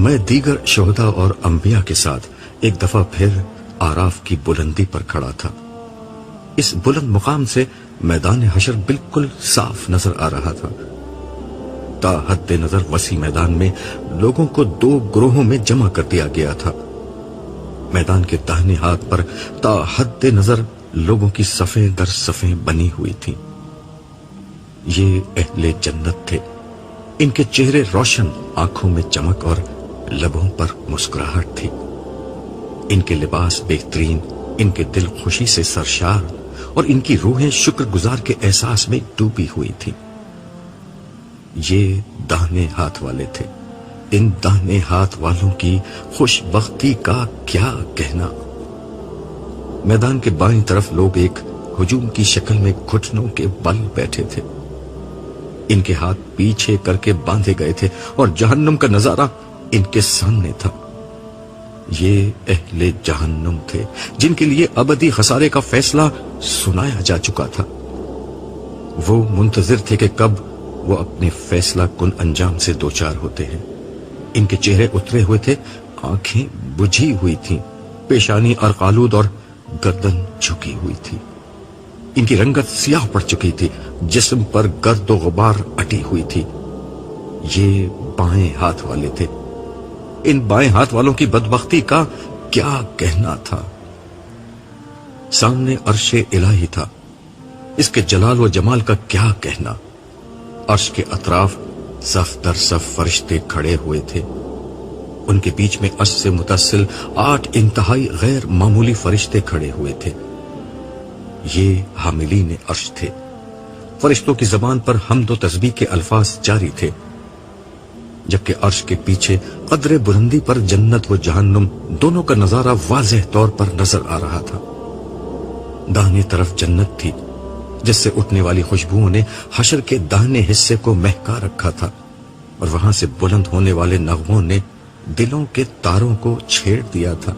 میں دیگر شہداء اور انبیاء کے ساتھ ایک دفعہ پھر آراف کی بلندی پر کھڑا تھا۔ اس بلند مقام سے میدان حشر بالکل صاف نظر آ رہا تھا۔ تا حد نظر وسیع میدان میں لوگوں کو 2 گروہوں میں جمع کر دیا گیا تھا۔ میدان کے داہنے ہاتھ پر تا حد نظر لوگوں کی صفیں در صفیں بنی ہوئی تھیں۔ یہ اہل جنت تھے۔ ان کے چہرے روشن، آنکھوں میں چمک اور لبوں پر مسکراہٹ تھی۔ ان کے لباس بہترین، ان کے دل خوشی سے سرشار اور ان کی روحیں شکر گزار کے احساس میں ڈوبی ہوئی تھیں۔ یہ داہنے ہاتھ والے تھے۔ ان داہنے ہاتھ والوں کی خوش بختی کا کیا کہنا۔ میدان کے بائیں طرف لوگ ایک ہجوم کی شکل میں گھٹنوں کے بل بیٹھے تھے۔ ان کے ہاتھ پیچھے کر کے باندھے گئے تھے اور جہنم کا نظارہ ان کے سامنے تھا۔ یہ اہل جہنم تھے جن کے لیے ابدی خسارے کا فیصلہ سنایا جا چکا تھا۔ وہ منتظر تھے کہ کب وہ اپنے فیصلہ کن انجام سے دوچار ہوتے ہیں۔ ان کے چہرے اترے ہوئے تھے، آنکھیں بجھی ہوئی تھیں، پیشانی ارقالود اور گردن جھکی ہوئی تھی۔ ان کی رنگت سیاہ پڑ چکی تھی، جسم پر گرد و غبار اٹی ہوئی تھی۔ یہ بائیں ہاتھ والے تھے۔ ان بائیں ہاتھ والوں کی بدبختی کا کیا کہنا تھا۔ سامنے عرش الہی تھا، اس کے جلال و جمال کا کیا کہنا۔ عرش کے اطراف صف در صف فرشتے کھڑے ہوئے تھے۔ ان کے بیچ میں عرش سے متصل 8 انتہائی غیر معمولی فرشتے کھڑے ہوئے تھے۔ یہ حاملین عرش تھے۔ فرشتوں کی زبان پر حمد و تسبیح کے الفاظ جاری تھے، جبکہ عرش کے پیچھے قدر بلندی پر جنت و جہنم دونوں کا نظارہ واضح طور پر نظر آ رہا تھا۔ داہنی طرف جنت تھی، جس سے اٹھنے والی خوشبوؤں نے حشر کے داہنے حصے کو مہکا رکھا تھا، اور وہاں سے بلند ہونے والے نغموں نے دلوں کے تاروں کو چھیڑ دیا تھا۔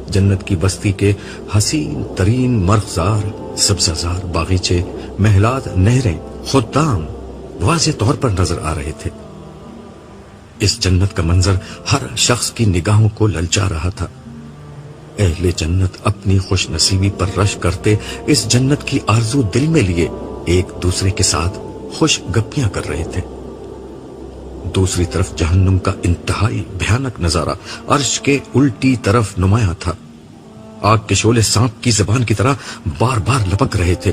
جنت کی بستی کے حسین ترین مرغزار، سبززار باغیچے، محلات، نہریں، خدام واضح طور پر نظر آ رہے تھے۔ اس جنت کا منظر ہر شخص کی نگاہوں کو للچا رہا تھا۔ اہل جنت اپنی خوش نصیبی پر رش کرتے اس جنت کی آرزو دل میں لیے ایک دوسرے کے ساتھ خوش گپیاں کر رہے تھے۔ دوسری طرف جہنم کا انتہائی بھیانک نظارہ عرش کے الٹی طرف نمایاں تھا۔ آگ کے شعلے سانپ کی زبان کی طرح بار بار لپک رہے تھے۔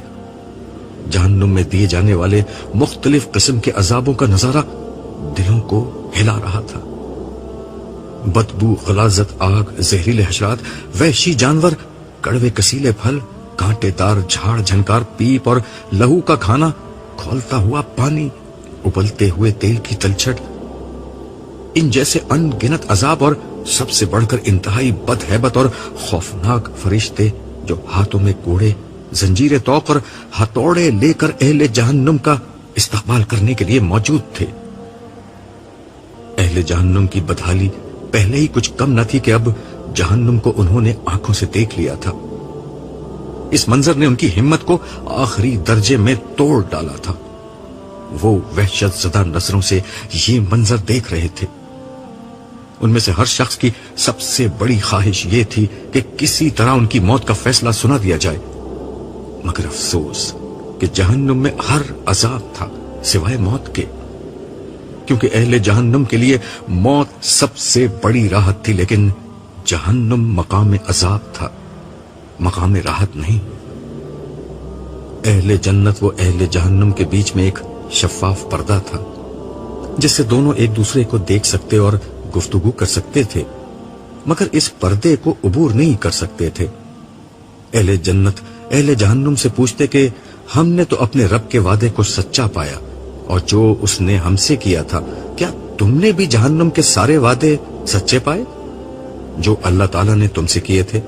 جہنم میں دیے جانے والے مختلف قسم کے عذابوں کا نظارہ دلوں کو ہلا رہا تھا۔ بدبو، غلاظت، آگ، زہریلے حشرات، وحشی جانور، کڑوے کسیلے پھل، کانٹے دار جھاڑ جھنکار، پیپ اور لہو کا کھانا، کھولتا ہوا پانی، ابلتے ہوئے تیل کی تلچھٹ، ان جیسے ان گنت عذاب اور سب سے بڑھ کر انتہائی بدہیبت اور خوفناک فرشتے جو ہاتھوں میں کوڑے، زنجیر توق اور ہتھوڑے لے کر اہل جہنم کا استقبال کرنے کے لیے موجود تھے۔ اہل جہنم کی بدحالی پہلے ہی کچھ کم نہ تھی کہ اب جہنم کو انہوں نے آنکھوں سے دیکھ لیا تھا۔ اس منظر نے ان کی ہمت کو آخری درجے میں توڑ ڈالا تھا۔ وہ وحشت زدہ نظروں سے یہ منظر دیکھ رہے تھے۔ ان میں سے ہر شخص کی سب سے بڑی خواہش یہ تھی کہ کسی طرح ان کی موت کا فیصلہ سنا دیا جائے، مگر افسوس کہ جہنم میں ہر عذاب تھا سوائے موت کے، کیونکہ اہل جہنم کے لیے موت سب سے بڑی راحت تھی، لیکن جہنم مقام عذاب تھا، مقام راحت نہیں۔ اہل جنت و اہل جہنم کے بیچ میں ایک شفاف پردہ تھا، جس سے دونوں ایک دوسرے کو دیکھ سکتے اور گفتگو کر سکتے تھے، مگر اس پردے کو عبور نہیں کر سکتے تھے۔ اہل جنت اہل جہنم سے پوچھتے کہ ہم نے تو اپنے رب کے وعدے کو سچا پایا، اور جو اس نے ہم سے کیا تھا، کیا تم نے بھی جہنم کے سارے وعدے سچے پائے جو اللہ تعالیٰ نے تم سے کیے تھے؟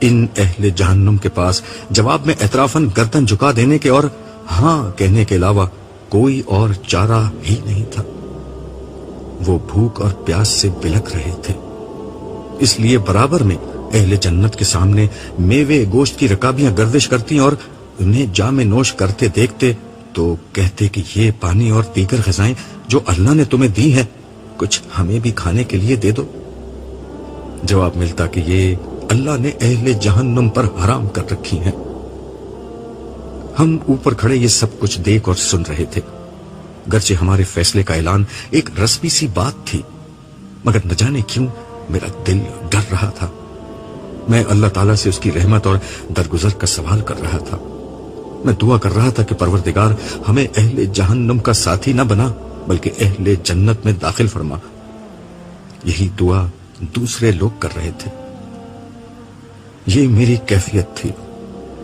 ان اہل جہنم کے پاس جواب میں اعترافاً گردن جھکا دینے کے اور ہاں کہنے کے علاوہ کوئی اور چارہ ہی نہیں تھا۔ وہ بھوک اور پیاس سے بلک رہے تھے، اس لیے برابر میں اہل جنت کے سامنے میوے گوشت کی رکابیاں گردش کرتی اور انہیں جام نوش کرتے دیکھتے تو کہتے کہ یہ پانی اور دیگر غذائیں جو اللہ نے تمہیں دی ہیں کچھ ہمیں بھی کھانے کے لیے دے دو۔ جواب ملتا کہ یہ اللہ نے اہل جہنم پر حرام کر رکھی ہیں۔ ہم اوپر کھڑے یہ سب کچھ دیکھ اور سن رہے تھے، گرچہ ہمارے فیصلے کا اعلان ایک رسمی سی بات تھی، مگر نہ جانے کیوں میرا دل ڈر رہا تھا۔ میں اللہ تعالیٰ سے اس کی رحمت اور درگزر کا سوال کر رہا تھا۔ میں دعا کر رہا تھا کہ پروردگار ہمیں اہل جہنم کا ساتھی نہ بنا بلکہ اہل جنت میں داخل فرما۔ یہی دعا دوسرے لوگ کر رہے تھے۔ یہ میری کیفیت تھی،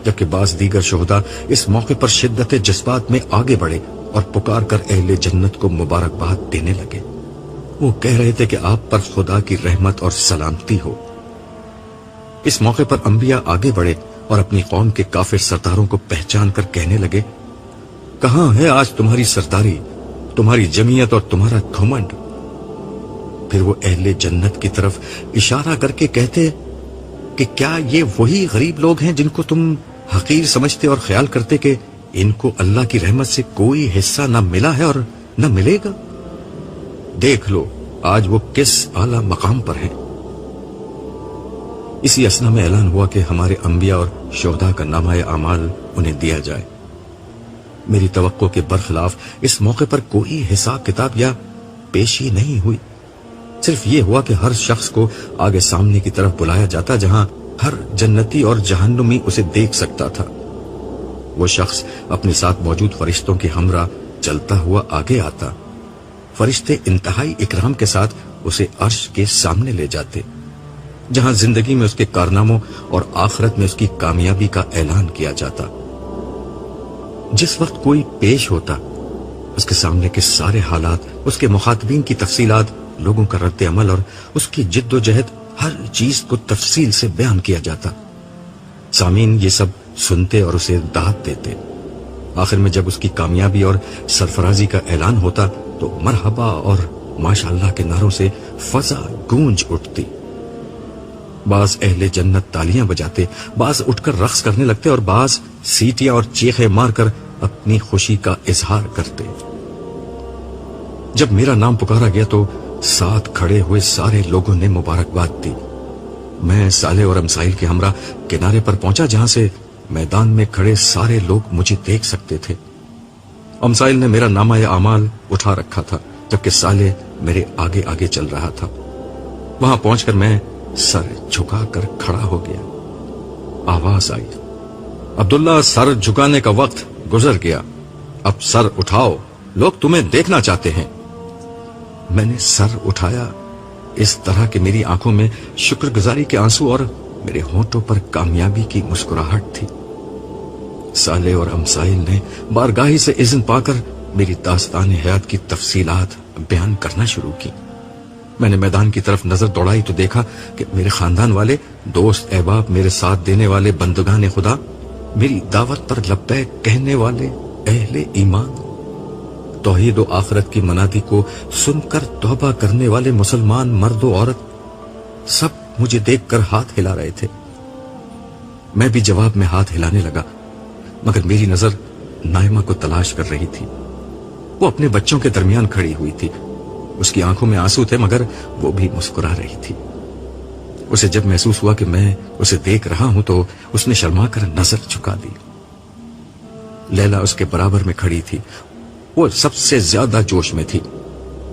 جبکہ بعض دیگر شہداء اس موقع پر شدت جذبات میں آگے بڑھے اور پکار کر اہل جنت کو مبارکباد دینے لگے۔ وہ کہہ رہے تھے کہ آپ پر خدا کی رحمت اور سلامتی ہو۔ اس موقع پر انبیاء آگے بڑھے اور اپنی قوم کے کافر سرداروں کو پہچان کر کہنے لگے، کہاں ہے آج تمہاری سرداری، تمہاری جمعیت اور تمہارا گھمنڈ؟ پھر وہ اہل جنت کی طرف اشارہ کر کے کہتے کہ کیا یہ وہی غریب لوگ ہیں جن کو تم حقیر سمجھتے اور خیال کرتے کہ ان کو اللہ کی رحمت سے کوئی حصہ نہ ملا ہے اور نہ ملے گا؟ دیکھ لو آج وہ کس اعلی مقام پر ہیں۔ اسی اثنا میں اعلان ہوا کہ ہمارے انبیاء اور شہداء کا نامہ اعمال انہیں دیا جائے۔ میری توقع کے برخلاف اس موقع پر کوئی حساب کتاب یا پیشی نہیں ہوئی، صرف یہ ہوا کہ ہر شخص کو آگے سامنے کی طرف بلایا جاتا جہاں ہر جنتی اور جہنمی اسے دیکھ سکتا تھا۔ وہ شخص اپنے ساتھ موجود فرشتوں کے ہمراہ چلتا ہوا آگے آتا۔ فرشتے انتہائی اکرام کے ساتھ اسے عرش کے سامنے لے جاتے، جہاں زندگی میں اس کے کارناموں اور آخرت میں اس کی کامیابی کا اعلان کیا جاتا۔ جس وقت کوئی پیش ہوتا، اس کے سامنے کے سارے حالات، اس کے مخاطبین کی تفصیلات، لوگوں کا رد عمل اور اس کی جد و جہد، ہر چیز کو تفصیل سے بیان کیا جاتا۔ سامعین یہ سب سنتے اور اسے داد دیتے۔ آخر میں جب اس کی کامیابی اور سرفرازی کا اعلان ہوتا تو مرحبا اور ماشاءاللہ کے نعروں سے فضا گونج اٹھتی۔ بعض اہل جنت تالیاں بجاتے، بعض اٹھ کر رقص کرنے لگتے اور بعض سیٹیاں اور چیخیں مار کر اپنی خوشی کا اظہار کرتے۔ جب میرا نام پکارا گیا تو ساتھ کھڑے ہوئے سارے لوگوں نے مبارکباد دی۔ میں صالح اور امسائل کے ہمراہ کنارے پر پہنچا جہاں سے میدان میں کھڑے سارے لوگ مجھے دیکھ سکتے تھے۔ امسائل نے میرا نامہ اعمال اٹھا رکھا تھا، جبکہ صالح میرے آگے آگے چل رہا تھا۔ وہاں پہنچ کر میں سر جھکا کر کھڑا ہو گیا۔ آواز آئی، عبداللہ سر جھکانے کا وقت گزر گیا، اب سر اٹھاؤ، لوگ تمہیں دیکھنا چاہتے ہیں۔ میں نے سر اٹھایا اس طرح کہ میری آنکھوں میں شکر گزاری کے آنسو اور میرے ہونٹوں پر کامیابی کی مسکراہٹ تھی۔ صالح اور امسائل نے بارگاہی سے اذن پا کر میری داستان حیات کی تفصیلات بیان کرنا شروع کی۔ میں نے میدان کی طرف نظر دوڑائی تو دیکھا کہ میرے خاندان والے، دوست احباب، میرے ساتھ دینے والے بندگان خدا، میری دعوت پر لبیک کہنے والے اہل ایمان، توحید و آخرت کی منادی کو سن کر توبہ کرنے والے مسلمان مرد و عورت، سب مجھے دیکھ کر ہاتھ ہلا رہے تھے۔ میں بھی جواب میں ہاتھ ہلانے لگا، مگر میری نظر نائمہ کو تلاش کر رہی تھی۔ وہ اپنے بچوں کے درمیان کھڑی ہوئی تھی، اس کی آنکھوں میں آنسو تھے مگر وہ بھی مسکرا رہی تھی۔ اسے جب محسوس ہوا کہ میں اسے دیکھ رہا ہوں تو اس نے شرما کر نظر جھکا دی۔ لیلا اس کے برابر میں کھڑی تھی، وہ سب سے زیادہ جوش میں تھی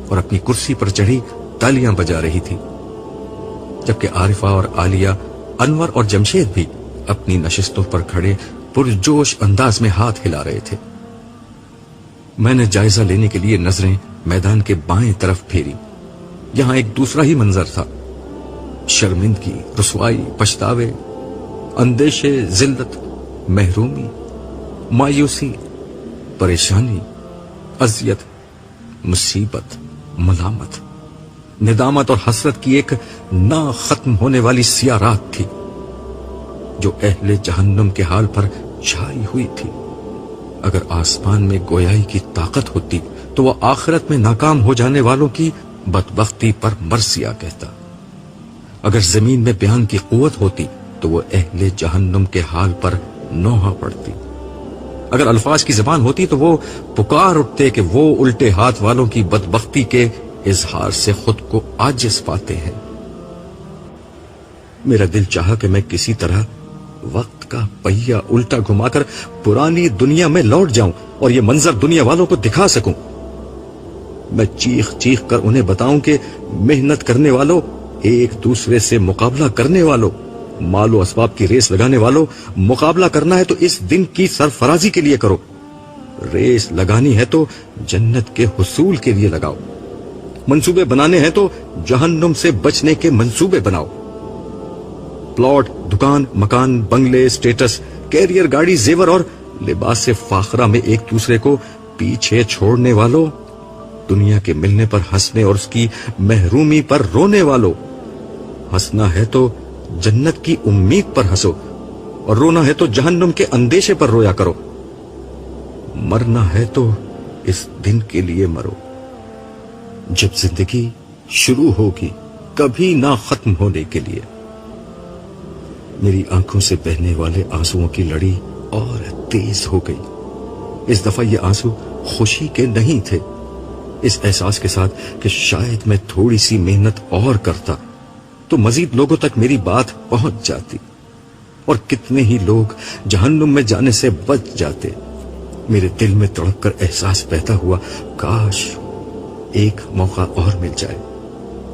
اور اپنی کرسی پر چڑھی تالیاں بجا رہی تھی، جبکہ عارفہ اور عالیہ، انور اور جمشید بھی اپنی نشستوں پر کھڑے پرجوش انداز میں ہاتھ ہلا رہے تھے۔ میں نے جائزہ لینے کے لیے نظریں میدان کے بائیں طرف پھیری۔ یہاں ایک دوسرا ہی منظر تھا، شرمندگی، رسوائی، پچھتاوے، اندیشے، ذلت، محرومی، مایوسی، پریشانی، اذیت، مصیبت، ملامت، ندامت اور حسرت کی ایک نہ ختم ہونے والی سیاہ رات تھی جو اہل جہنم کے حال پر چھائی ہوئی تھی۔ اگر آسمان میں گویائی کی طاقت ہوتی تو وہ آخرت میں ناکام ہو جانے والوں کی بدبختی پر مرثیہ کہتا۔ اگر زمین میں بیان کی قوت ہوتی تو وہ اہل جہنم کے حال پر نوحہ پڑتی۔ اگر الفاظ کی زبان ہوتی تو وہ پکار اٹھتے کہ وہ الٹے ہاتھ والوں کی بدبختی کے اظہار سے خود کو عاجز پاتے ہیں۔ میرا دل چاہا کہ میں کسی طرح وقت کا پہیہ الٹا گھما کر پرانی دنیا میں لوٹ جاؤں اور یہ منظر دنیا والوں کو دکھا سکوں۔ میں چیخ چیخ کر انہیں بتاؤں کہ محنت کرنے والوں، ایک دوسرے سے مقابلہ کرنے والوں، مال و اسباب کی ریس لگانے والوں، مقابلہ کرنا ہے تو اس دن کی سرفرازی کے لیے کرو، ریس لگانی ہے تو جنت کے حصول کے لیے لگاؤ، منصوبے بنانے ہیں تو جہنم سے بچنے کے منصوبے بناؤ۔ پلاٹ، دکان، مکان، بنگلے، سٹیٹس، کیریئر، گاڑی، زیور اور لباس فاخرہ میں ایک دوسرے کو پیچھے چھوڑنے والوں، دنیا کے ملنے پر ہنسنے اور اس کی محرومی پر رونے والوں، ہنسنا ہے تو جنت کی امید پر ہنسو اور رونا ہے تو جہنم کے اندیشے پر رویا کرو، مرنا ہے تو اس دن کے لیے مرو جب زندگی شروع ہوگی کبھی نہ ختم ہونے کے لیے۔ میری آنکھوں سے بہنے والے آنسوؤں کی لڑی اور تیز ہو گئی۔ اس دفعہ یہ آنسو خوشی کے نہیں تھے، اس احساس کے ساتھ کہ شاید میں تھوڑی سی محنت اور کرتا تو مزید لوگوں تک میری بات پہنچ جاتی اور کتنے ہی لوگ جہنم میں جانے سے بچ جاتے۔ میرے دل میں تڑپ کر احساس پیدا ہوا، کاش ایک موقع اور مل جائے،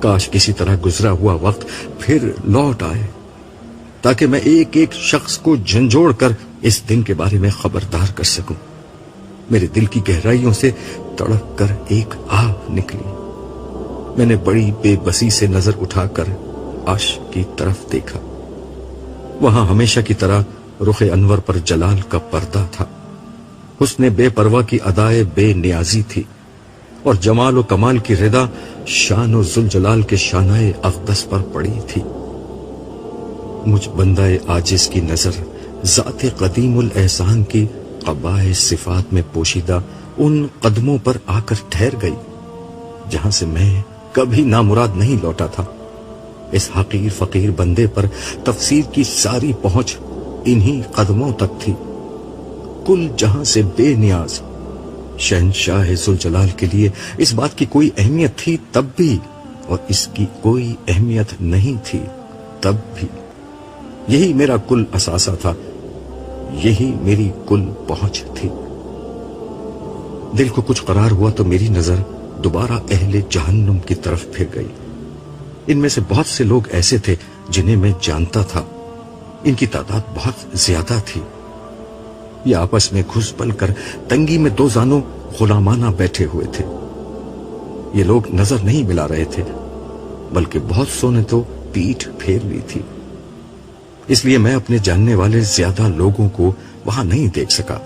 کاش کسی طرح گزرا ہوا وقت پھر لوٹ آئے تاکہ میں ایک ایک شخص کو جھنجھوڑ کر اس دن کے بارے میں خبردار کر سکوں۔ میرے دل کی گہرائیوں سے تڑپ کر ایک آہ نکلی۔ میں نے بڑی بے بسی سے نظر اٹھا کر عرش کی طرف دیکھا۔ وہاں ہمیشہ کی طرح رخ انور پر جلال کا پردہ تھا، حسن بے پرواہ کی ادائے بے نیازی تھی اور جمال و کمال کی رضا شان و ذوالجلال کے شانائے اقدس پر پڑی تھی۔ مجھ بندہ عاجز کی نظر ذات قدیم الاحسان کی قبائے صفات میں پوشیدہ ان قدموں پر آ کر ٹھہر گئی جہاں سے میں کبھی نامراد نہیں لوٹا تھا۔ اس حقیر فقیر بندے پر تفسیر کی ساری پہنچ انہی قدموں تک تھی۔ کل جہاں سے بے نیاز شہنشاہ ذوالجلال کے لیے اس بات کی کوئی اہمیت تھی تب بھی، اور اس کی کوئی اہمیت نہیں تھی تب بھی۔ یہی میرا کل اثاثہ تھا، یہی میری کل پہنچ تھی۔ دل کو کچھ قرار ہوا تو میری نظر دوبارہ اہل جہنم کی طرف پھر گئی۔ ان میں سے بہت سے لوگ ایسے تھے جنہیں میں جانتا تھا، ان کی تعداد بہت زیادہ تھی۔ یہ آپس میں گھس پل کر تنگی میں دو زانوں غلامانہ بیٹھے ہوئے تھے۔ یہ لوگ نظر نہیں ملا رہے تھے، بلکہ بہت سو نے تو پیٹھ پھیر لی تھی، اس لیے میں اپنے جاننے والے زیادہ لوگوں کو وہاں نہیں دیکھ سکا،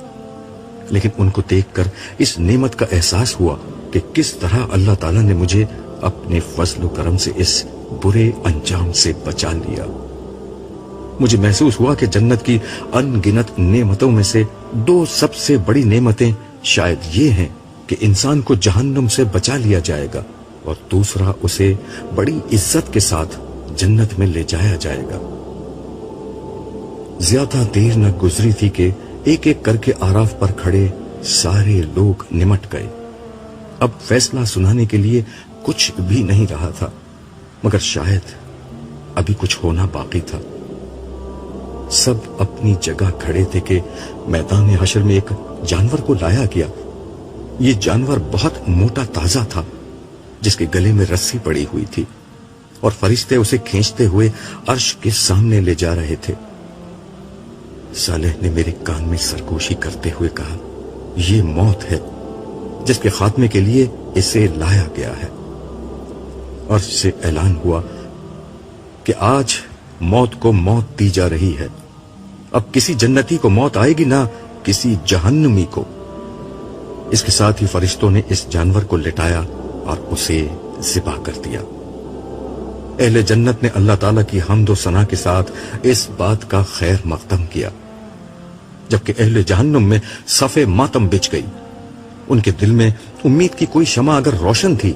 لیکن ان کو دیکھ کر اس نعمت کا احساس ہوا کہ کس طرح اللہ تعالیٰ نے مجھے اپنے فضل و کرم سے اس برے انجام سے بچا لیا۔ مجھے محسوس ہوا کہ جنت کی ان گنت نعمتوں میں سے دو سب سے بڑی نعمتیں شاید یہ ہیں کہ انسان کو جہنم سے بچا لیا جائے گا، اور دوسرا اسے بڑی عزت کے ساتھ جنت میں لے جایا جائے گا۔ زیادہ دیر نہ گزری تھی کہ ایک ایک کر کے آراف پر کھڑے سارے لوگ نمٹ گئے۔ اب فیصلہ سنانے کے لیے کچھ بھی نہیں رہا تھا، مگر شاید ابھی کچھ ہونا باقی تھا۔ سب اپنی جگہ کھڑے تھے کہ میدان حشر میں ایک جانور کو لایا گیا۔ یہ جانور بہت موٹا تازہ تھا، جس کے گلے میں رسی پڑی ہوئی تھی، اور فرشتے اسے کھینچتے ہوئے عرش کے سامنے لے جا رہے تھے۔ صالح نے میرے کان میں سرگوشی کرتے ہوئے کہا، یہ موت ہے جس کے خاتمے کے لیے اسے لایا گیا ہے۔ عرش سے اعلان ہوا کہ آج موت کو موت دی جا رہی ہے۔ اب کسی جنتی کو موت آئے گی نہ کسی جہنمی کو۔ اس کے ساتھ ہی فرشتوں نے اس جانور کو لٹایا اور اسے ذبح کر دیا۔ اہل جنت نے اللہ تعالیٰ کی حمد و ثنا کے ساتھ اس بات کا خیر مقدم کیا، جبکہ اہل جہنم میں صف ماتم بچ گئی۔ ان کے دل میں امید کی کوئی شمع اگر روشن تھی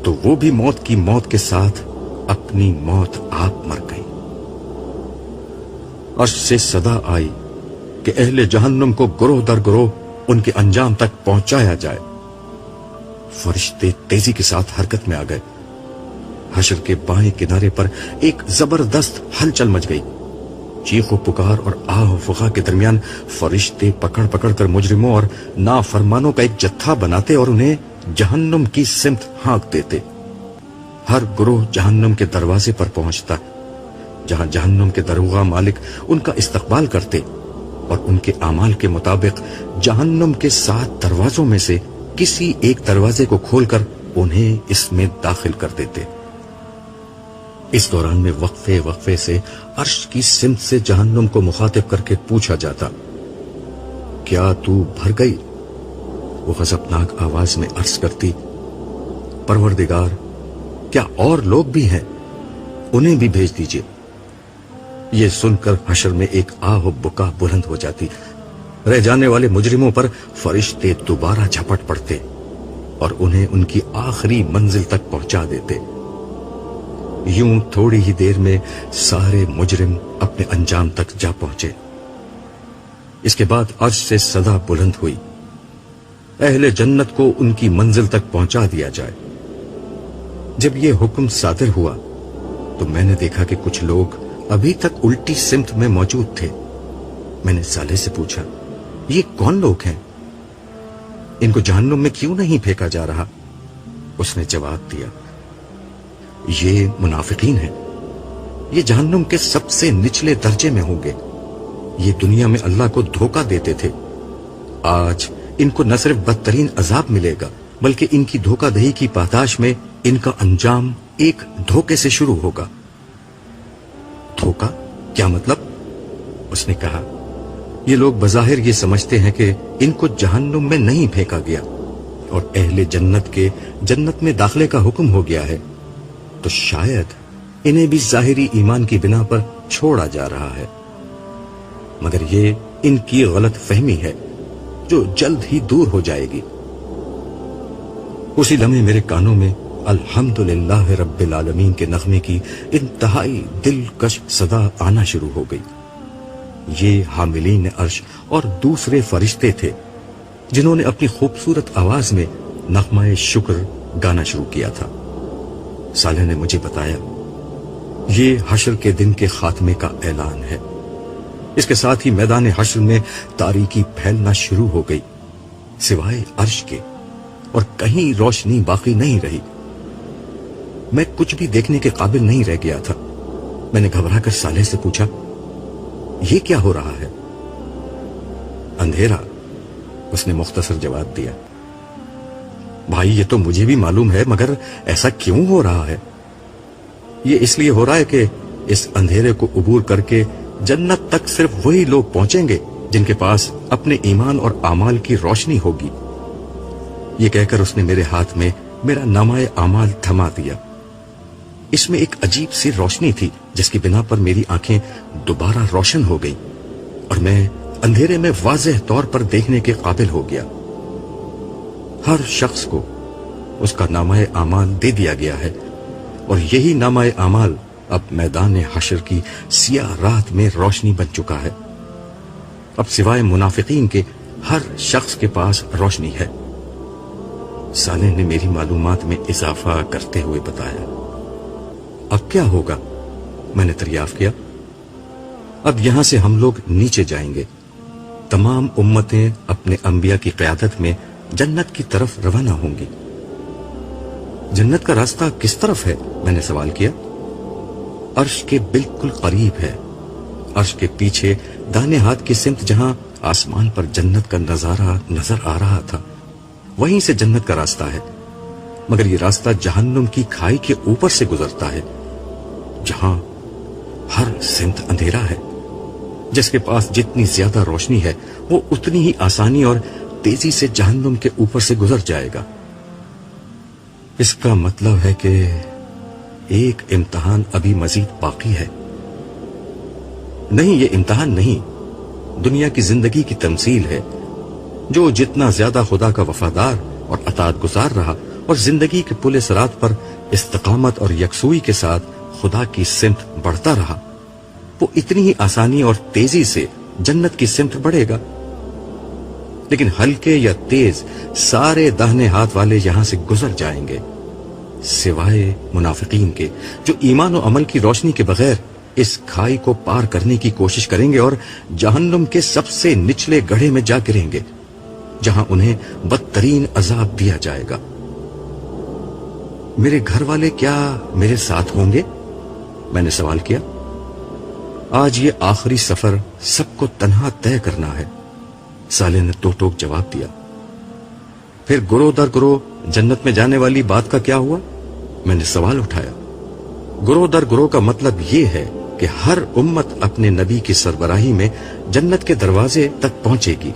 تو وہ بھی موت کی موت کے ساتھ اپنی موت آپ مر گئی۔ عرش سے صدا آئی کہ اہل جہنم کو گروہ در گروہ ان کے انجام تک پہنچایا جائے۔ فرشتے تیزی کے ساتھ حرکت میں آ گئے. حشر کے بائیں کنارے پر ایک زبردست ہلچل مچ گئی. چیخ و پکار اور آہ و فغاں کے درمیان فرشتے پکڑ پکڑ کر مجرموں اور نافرمانوں کا ایک جتھا بناتے اور انہیں جہنم کی سمت ہانک دیتے. ہر گروہ جہنم کے دروازے پر پہنچتا، جہاں جہنم کے دروغہ مالک ان کا استقبال کرتے اور ان کے اعمال کے مطابق جہنم کے 7 دروازوں میں سے کسی ایک دروازے کو کھول کر انہیں اس میں داخل کر دیتے. اس دوران میں وقفے وقفے سے عرش کی سمت سے جہنم کو مخاطب کر کے پوچھا جاتا، کیا تو بھر گئی؟ وہ غضبناک آواز میں عرض کرتی، پروردگار، کیا اور لوگ بھی ہیں؟ انہیں بھی بھیج دیجیے. یہ سن کر حشر میں ایک آہ و بکا بلند ہو جاتی. رہ جانے والے مجرموں پر فرشتے دوبارہ جھپٹ پڑتے اور انہیں ان کی آخری منزل تک پہنچا دیتے. یوں تھوڑی ہی دیر میں سارے مجرم اپنے انجام تک جا پہنچے. اس کے بعد عرش سے صدا بلند ہوئی، اہل جنت کو ان کی منزل تک پہنچا دیا جائے. جب یہ حکم صادر ہوا تو میں نے دیکھا کہ کچھ لوگ ابھی تک الٹی سمت میں موجود تھے. میں نے صالح سے پوچھا، یہ کون لوگ ہیں؟ ان کو جہنم میں کیوں نہیں پھینکا جا رہا؟ اس نے جواب دیا، یہ منافقین ہیں. یہ جہنم کے سب سے نچلے درجے میں ہوں گے. یہ دنیا میں اللہ کو دھوکہ دیتے تھے. آج ان کو نہ صرف بدترین عذاب ملے گا بلکہ ان کی دھوکہ دہی کی پاداش میں ان کا انجام ایک دھوکے سے شروع ہوگا. دھوکہ؟ کیا مطلب؟ اس نے کہا، یہ لوگ بظاہر یہ سمجھتے ہیں کہ ان کو جہنم میں نہیں پھینکا گیا اور اہل جنت کے جنت میں داخلے کا حکم ہو گیا ہے، تو شاید انہیں بھی ظاہری ایمان کی بنا پر چھوڑا جا رہا ہے. مگر یہ ان کی غلط فہمی ہے جو جلد ہی دور ہو جائے گی. اسی لمحے میرے کانوں میں الحمدللہ رب العالمین کے نغمے کی انتہائی دلکش صدا آنا شروع ہو گئی. یہ حاملین عرش اور دوسرے فرشتے تھے جنہوں نے اپنی خوبصورت آواز میں نغمہ شکر گانا شروع کیا تھا. صالح نے مجھے بتایا، یہ حشر کے دن کے خاتمے کا اعلان ہے. اس کے ساتھ ہی میدان حشر میں تاریکی پھیلنا شروع ہو گئی، سوائے عرش کے، اور کہیں روشنی باقی نہیں رہی. میں کچھ بھی دیکھنے کے قابل نہیں رہ گیا تھا. میں نے گھبرا کر صالح سے پوچھا، یہ کیا ہو رہا ہے؟ اندھیرا، اس نے مختصر جواب دیا. بھائی، یہ تو مجھے بھی معلوم ہے، مگر ایسا کیوں ہو رہا ہے؟ یہ اس لیے ہو رہا ہے کہ اس اندھیرے کو عبور کر کے جنت تک صرف وہی لوگ پہنچیں گے جن کے پاس اپنے ایمان اور اعمال کی روشنی ہوگی. یہ کہہ کر اس نے میرے ہاتھ میں میرا نامہ اعمال تھما دیا. اس میں ایک عجیب سی روشنی تھی جس کی بنا پر میری آنکھیں دوبارہ روشن ہو گئی اور میں اندھیرے میں واضح طور پر دیکھنے کے قابل ہو گیا. ہر شخص کو اس کا نامہ اعمال دے دیا گیا ہے اور یہی نامہ اعمال اب میدان حشر کی سیاہ رات میں روشنی بن چکا ہے. اب سوائے منافقین کے ہر شخص کے پاس روشنی ہے. صالح نے میری معلومات میں اضافہ کرتے ہوئے بتایا. اب کیا ہوگا؟ میں نے دریافت کیا. اب یہاں سے ہم لوگ نیچے جائیں گے. تمام امتیں اپنے انبیاء کی قیادت میں جنت کی طرف روانہ ہوں گی. جنت کا راستہ کس طرف ہے؟ میں نے سوال کیا. عرش کے بالکل قریب ہے. عرش کے پیچھے دانے ہاتھ کی سمت جہاں آسمان پر جنت کا نظارہ نظر آ رہا تھا، وہیں سے جنت کا راستہ ہے. مگر یہ راستہ جہنم کی کھائی کے اوپر سے گزرتا ہے جہاں ہر سمت اندھیرا ہے. جس کے پاس جتنی زیادہ روشنی ہے وہ اتنی ہی آسانی اور تیزی سے جہنم کے اوپر سے گزر جائے گا. اس کا مطلب ہے کہ ایک امتحان ابھی مزید باقی ہے. نہیں، یہ امتحان نہیں، دنیا کی زندگی کی تمثیل ہے. جو جتنا زیادہ خدا کا وفادار اور اطاعت گزار رہا اور زندگی کے پل صراط پر استقامت اور یکسوئی کے ساتھ خدا کی سمت بڑھتا رہا، وہ اتنی ہی آسانی اور تیزی سے جنت کی سمت بڑھے گا. لیکن ہلکے یا تیز سارے داہنے ہاتھ والے یہاں سے گزر جائیں گے، سوائے منافقین کے جو ایمان و عمل کی روشنی کے بغیر اس کھائی کو پار کرنے کی کوشش کریں گے اور جہنم کے سب سے نچلے گڑھے میں جا گریں گے، جہاں انہیں بدترین عذاب دیا جائے گا۔ میرے گھر والے کیا میرے ساتھ ہوں گے؟ میں نے سوال کیا۔ آج یہ آخری سفر سب کو تنہا طے کرنا ہے، صالح نے تو ٹوک جواب دیا۔ پھر گروہ در گروہ جنت میں جانے والی بات کا کیا ہوا؟ میں نے سوال اٹھایا۔ گروہ در گروہ کا مطلب یہ ہے کہ ہر امت اپنے نبی کی سربراہی میں جنت کے دروازے تک پہنچے گی،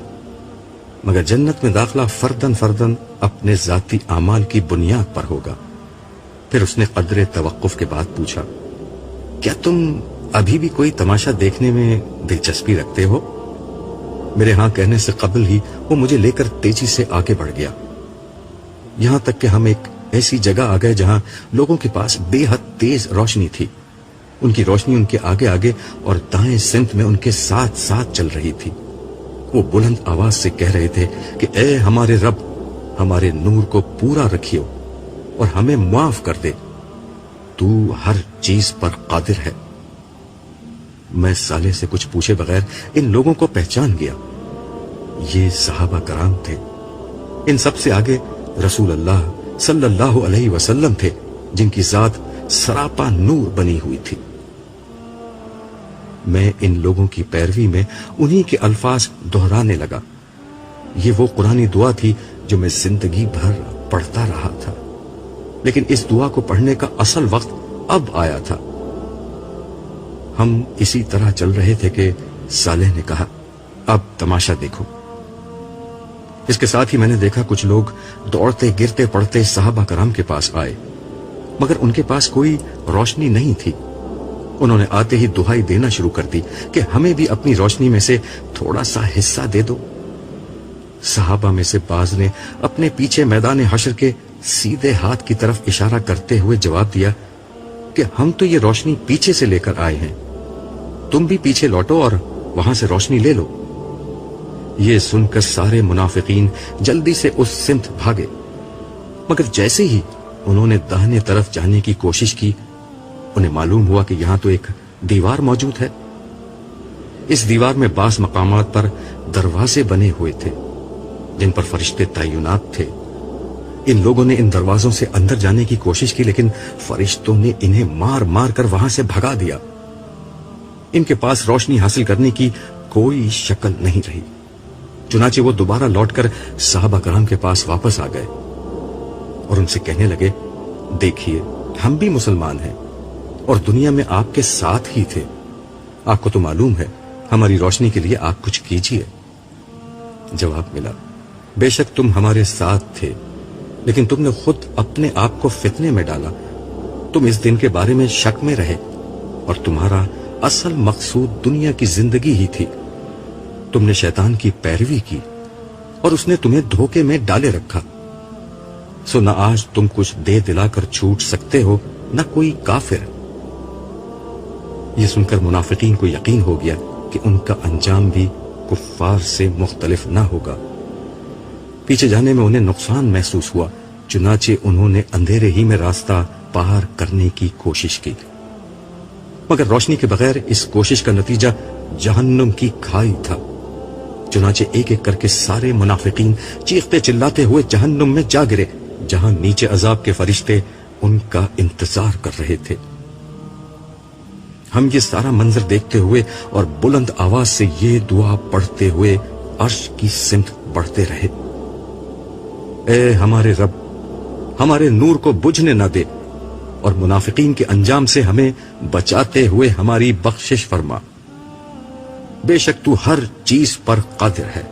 مگر جنت میں داخلہ فردن فردن اپنے ذاتی اعمال کی بنیاد پر ہوگا۔ پھر اس نے قدر توقف کے بعد پوچھا، کیا تم ابھی بھی کوئی تماشا دیکھنے میں دلچسپی رکھتے ہو؟ میرے ہاں کہنے سے قبل ہی وہ مجھے لے کر تیزی سے آگے بڑھ گیا، یہاں تک کہ ہم ایک ایسی جگہ آ گئے جہاں لوگوں کے پاس بے حد تیز روشنی تھی۔ ان کی روشنی ان کے آگے آگے اور دائیں سمت میں ان کے ساتھ ساتھ چل رہی تھی۔ وہ بلند آواز سے کہہ رہے تھے کہ اے ہمارے رب، ہمارے نور کو پورا رکھیو اور ہمیں معاف کر دے، تو ہر چیز پر قادر ہے۔ میں صالح سے کچھ پوچھے بغیر ان لوگوں کو پہچان گیا۔ یہ صحابہ کرام تھے، ان سب سے آگے رسول اللہ صلی اللہ علیہ وسلم تھے، جن کی ذات سراپا نور بنی ہوئی تھی۔ میں ان لوگوں کی پیروی میں انہی کے الفاظ دہرانے لگا۔ یہ وہ قرآنی دعا تھی جو میں زندگی بھر پڑھتا رہا تھا، لیکن اس دعا کو پڑھنے کا اصل وقت اب آیا تھا۔ ہم اسی طرح چل رہے تھے کہ صالح نے کہا، اب تماشا دیکھو۔ اس کے ساتھ ہی میں نے دیکھا کچھ لوگ دوڑتے گرتے پڑتے صحابہ کرام کے پاس آئے، مگر ان کے پاس کوئی روشنی نہیں تھی۔ انہوں نے آتے ہی دہائی دینا شروع کر دی کہ ہمیں بھی اپنی روشنی میں سے تھوڑا سا حصہ دے دو۔ صحابہ میں سے بعض نے اپنے پیچھے میدان حشر کے سیدھے ہاتھ کی طرف اشارہ کرتے ہوئے جواب دیا کہ ہم تو یہ روشنی پیچھے سے لے کر آئے ہیں، تم بھی پیچھے لوٹو اور وہاں سے روشنی لے لو۔ یہ سن کر سارے منافقین جلدی سے اس سمت بھاگے، مگر جیسے ہی انہوں نے داہنے طرف جانے کی کوشش کی، انہیں معلوم ہوا کہ یہاں تو ایک دیوار موجود ہے۔ اس دیوار میں بعض مقامات پر دروازے بنے ہوئے تھے جن پر فرشتے تعینات تھے۔ ان لوگوں نے ان دروازوں سے اندر جانے کی کوشش کی، لیکن فرشتوں نے انہیں مار مار کر وہاں سے بھگا دیا۔ ان کے پاس روشنی حاصل کرنے کی کوئی شکل نہیں رہی، چنانچہ وہ دوبارہ لوٹ کر صحابہ کرام کے پاس واپس آ گئے اور ان سے کہنے لگے، دیکھیے ہم بھی مسلمان ہیں اور دنیا میں آپ کے ساتھ ہی تھے، آپ کو تو معلوم ہے، ہماری روشنی کے لیے آپ کچھ کیجیے۔ جواب ملا، بے شک تم ہمارے ساتھ تھے، لیکن تم نے خود اپنے آپ کو فتنے میں ڈالا۔ تم اس دن کے بارے میں شک میں رہے اور تمہارا اصل مقصود دنیا کی زندگی ہی تھی۔ تم نے شیطان کی پیروی کی اور اس نے تمہیں دھوکے میں ڈالے رکھا، سو نہ آج تم کچھ دے دلا کر چھوٹ سکتے ہو، نہ کوئی کافر۔ یہ سن کر منافقین کو یقین ہو گیا کہ ان کا انجام بھی کفار سے مختلف نہ ہوگا۔ پیچھے جانے میں انہیں نقصان محسوس ہوا، چنانچہ انہوں نے اندھیرے ہی میں راستہ پار کرنے کی کوشش کی، مگر روشنی کے بغیر اس کوشش کا نتیجہ جہنم کی کھائی تھا۔ چنانچہ ایک ایک کر کے سارے منافقین چیختے چلاتے ہوئے جہنم میں جا گرے، جہاں نیچے عذاب کے فرشتے ان کا انتظار کر رہے تھے۔ ہم یہ سارا منظر دیکھتے ہوئے اور بلند آواز سے یہ دعا پڑھتے ہوئے عرش کی سمت بڑھتے رہے، اے ہمارے رب، ہمارے نور کو بجھنے نہ دے اور منافقین کے انجام سے ہمیں بچاتے ہوئے ہماری بخشش فرما، بے شک تو ہر چیز پر قادر ہے۔